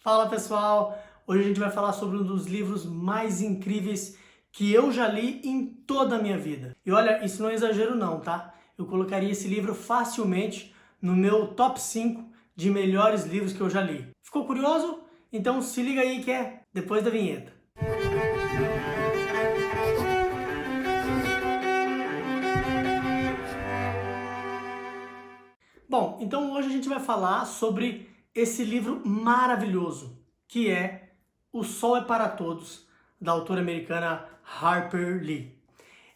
Fala pessoal, hoje a gente vai falar sobre um dos livros mais incríveis que eu já li em toda a minha vida. E olha, isso não é exagero não, tá? Eu colocaria esse livro facilmente no meu top 5 de melhores livros que eu já li. Ficou curioso? Então se liga aí que é depois da vinheta. Bom, então hoje a gente vai falar sobre esse livro maravilhoso, que é O Sol é para Todos, da autora americana Harper Lee.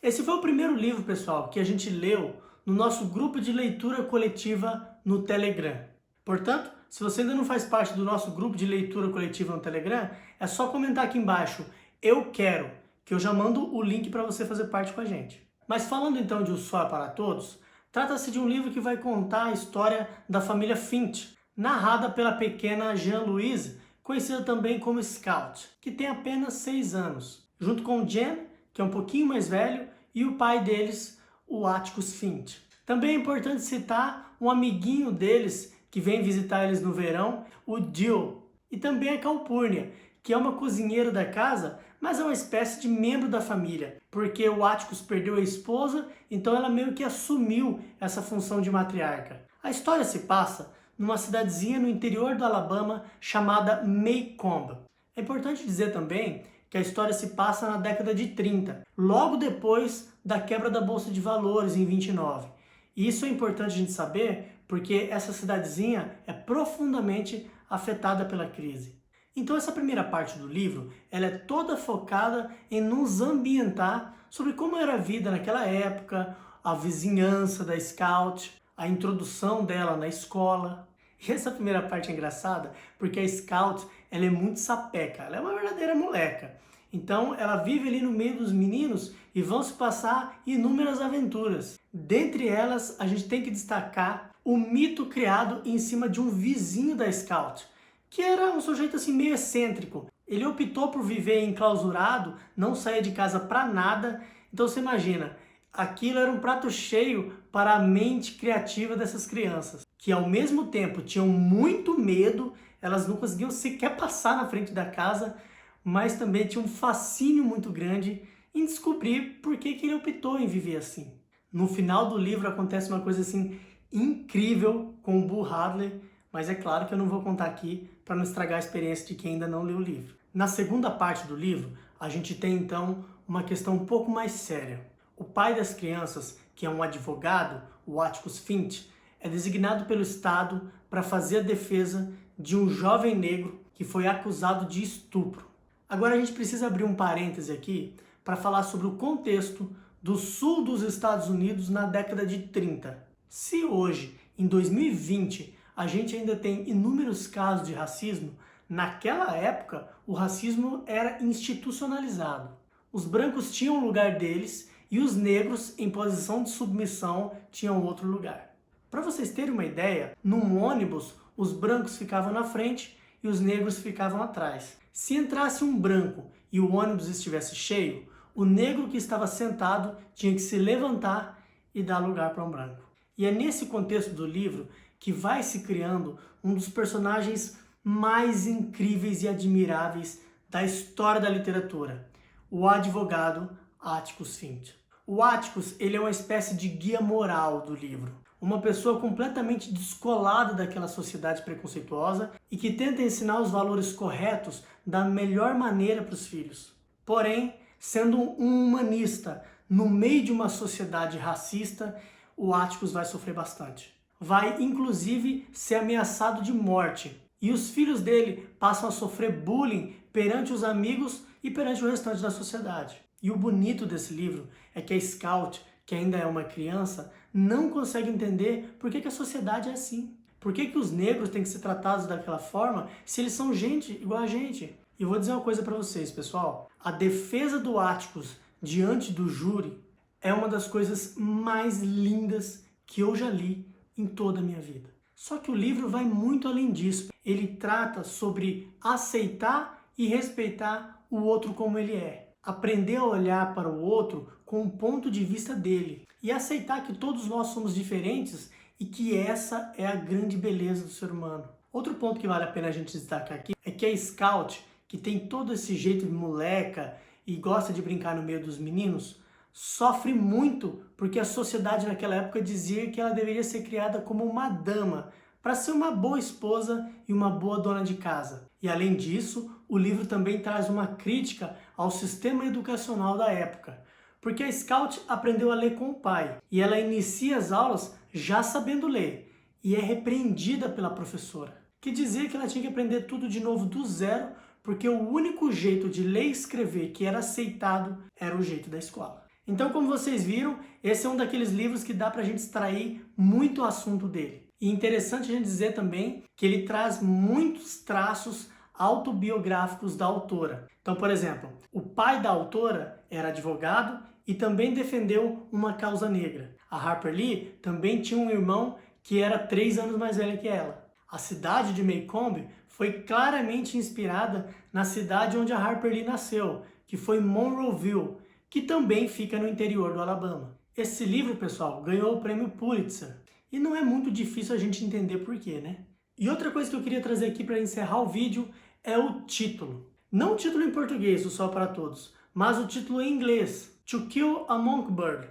Esse foi o primeiro livro, pessoal, que a gente leu no nosso grupo de leitura coletiva no Telegram. Portanto, se você ainda não faz parte do nosso grupo de leitura coletiva no Telegram, é só comentar aqui embaixo, eu quero, que eu já mando o link para você fazer parte com a gente. Mas falando então de O Sol é para Todos, trata-se de um livro que vai contar a história da família Finch, narrada pela pequena Jean-Louise, conhecida também como Scout, que tem apenas 6 anos, junto com Jen, que é um pouquinho mais velho, e o pai deles, o Atticus Finch. Também é importante citar um amiguinho deles que vem visitar eles no verão, o Jill, e também a Calpurnia, que é uma cozinheira da casa, mas é uma espécie de membro da família, porque o Atticus perdeu a esposa, então ela meio que assumiu essa função de matriarca. A história se passa numa cidadezinha no interior do Alabama chamada Maycomb. É importante dizer também que a história se passa na década de 30, logo depois da quebra da Bolsa de Valores em 29. E isso é importante a gente saber porque essa cidadezinha é profundamente afetada pela crise. Então essa primeira parte do livro, ela é toda focada em nos ambientar sobre como era a vida naquela época, a vizinhança da Scout, a introdução dela na escola. E essa primeira parte é engraçada porque a Scout, ela é muito sapeca, ela é uma verdadeira moleca. Então ela vive ali no meio dos meninos e vão se passar inúmeras aventuras. Dentre elas, a gente tem que destacar o mito criado em cima de um vizinho da Scout, que era um sujeito assim meio excêntrico. Ele optou por viver enclausurado, não saía de casa para nada. Então você imagina, aquilo era um prato cheio para a mente criativa dessas crianças, que ao mesmo tempo tinham muito medo, elas não conseguiam sequer passar na frente da casa, mas também tinham um fascínio muito grande em descobrir por que ele optou em viver assim. No final do livro acontece uma coisa assim incrível com o Boo Radley, mas é claro que eu não vou contar aqui para não estragar a experiência de quem ainda não leu o livro. Na segunda parte do livro, a gente tem então uma questão um pouco mais séria. O pai das crianças, que é um advogado, o Atticus Finch, é designado pelo Estado para fazer a defesa de um jovem negro que foi acusado de estupro. Agora a gente precisa abrir um parêntese aqui para falar sobre o contexto do sul dos Estados Unidos na década de 30. Se hoje, em 2020, a gente ainda tem inúmeros casos de racismo, naquela época o racismo era institucionalizado. Os brancos tinham o lugar deles e os negros, em posição de submissão, tinham outro lugar. Para vocês terem uma ideia, num ônibus os brancos ficavam na frente e os negros ficavam atrás. Se entrasse um branco e o ônibus estivesse cheio, o negro que estava sentado tinha que se levantar e dar lugar para um branco. E é nesse contexto do livro que vai se criando um dos personagens mais incríveis e admiráveis da história da literatura, o advogado Atticus Finch. O Atticus, ele é uma espécie de guia moral do livro, uma pessoa completamente descolada daquela sociedade preconceituosa e que tenta ensinar os valores corretos da melhor maneira para os filhos. Porém, sendo um humanista no meio de uma sociedade racista, o Atticus vai sofrer bastante. Vai, inclusive, ser ameaçado de morte. E os filhos dele passam a sofrer bullying perante os amigos e perante o restante da sociedade. E o bonito desse livro é que a Scout, que ainda é uma criança, não consegue entender por que a sociedade é assim. Por que os negros têm que ser tratados daquela forma se eles são gente igual a gente? E eu vou dizer uma coisa para vocês, pessoal. A defesa do Atticus diante do júri é uma das coisas mais lindas que eu já li em toda a minha vida. Só que o livro vai muito além disso. Ele trata sobre aceitar e respeitar o outro como ele é. Aprender a olhar para o outro com o ponto de vista dele. E aceitar que todos nós somos diferentes e que essa é a grande beleza do ser humano. Outro ponto que vale a pena a gente destacar aqui é que a Scout, que tem todo esse jeito de moleca e gosta de brincar no meio dos meninos, sofre muito porque a sociedade naquela época dizia que ela deveria ser criada como uma dama, para ser uma boa esposa e uma boa dona de casa. E além disso, o livro também traz uma crítica ao sistema educacional da época, porque a Scout aprendeu a ler com o pai e ela inicia as aulas já sabendo ler e é repreendida pela professora, que dizia que ela tinha que aprender tudo de novo do zero, porque o único jeito de ler e escrever que era aceitado era o jeito da escola. Então, como vocês viram, esse é um daqueles livros que dá pra gente extrair muito assunto dele. E interessante a gente dizer também que ele traz muitos traços autobiográficos da autora. Então, por exemplo, o pai da autora era advogado e também defendeu uma causa negra. A Harper Lee também tinha um irmão que era 3 anos mais velho que ela. A cidade de Maycomb foi claramente inspirada na cidade onde a Harper Lee nasceu, que foi Monroeville, que também fica no interior do Alabama. Esse livro, pessoal, ganhou o prêmio Pulitzer. E não é muito difícil a gente entender por quê, né? E outra coisa que eu queria trazer aqui para encerrar o vídeo é o título. Não o título em português, o Sol para Todos, mas o título em inglês, To Kill a Mockingbird,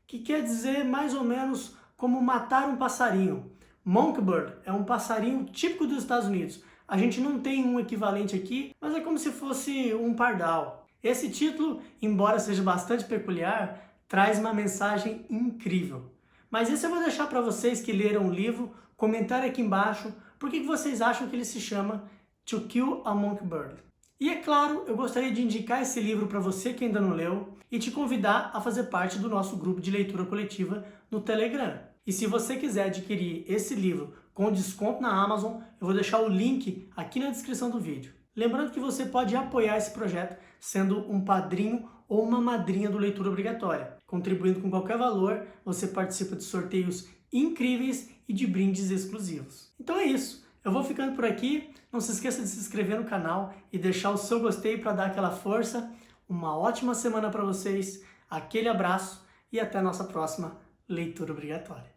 que quer dizer mais ou menos como matar um passarinho. Mockingbird é um passarinho típico dos Estados Unidos. A gente não tem um equivalente aqui, mas é como se fosse um pardal. Esse título, embora seja bastante peculiar, traz uma mensagem incrível. Mas esse eu vou deixar para vocês que leram o livro comentarem aqui embaixo por que vocês acham que ele se chama To Kill a Mockingbird. E é claro, eu gostaria de indicar esse livro para você que ainda não leu e te convidar a fazer parte do nosso grupo de leitura coletiva no Telegram. E se você quiser adquirir esse livro com desconto na Amazon, eu vou deixar o link aqui na descrição do vídeo. Lembrando que você pode apoiar esse projeto sendo um padrinho ou uma madrinha do Leitura Obrigatória. Contribuindo com qualquer valor, você participa de sorteios incríveis e de brindes exclusivos. Então é isso. Eu vou ficando por aqui. Não se esqueça de se inscrever no canal e deixar o seu gostei para dar aquela força. Uma ótima semana para vocês. Aquele abraço e até a nossa próxima Leitura Obrigatória.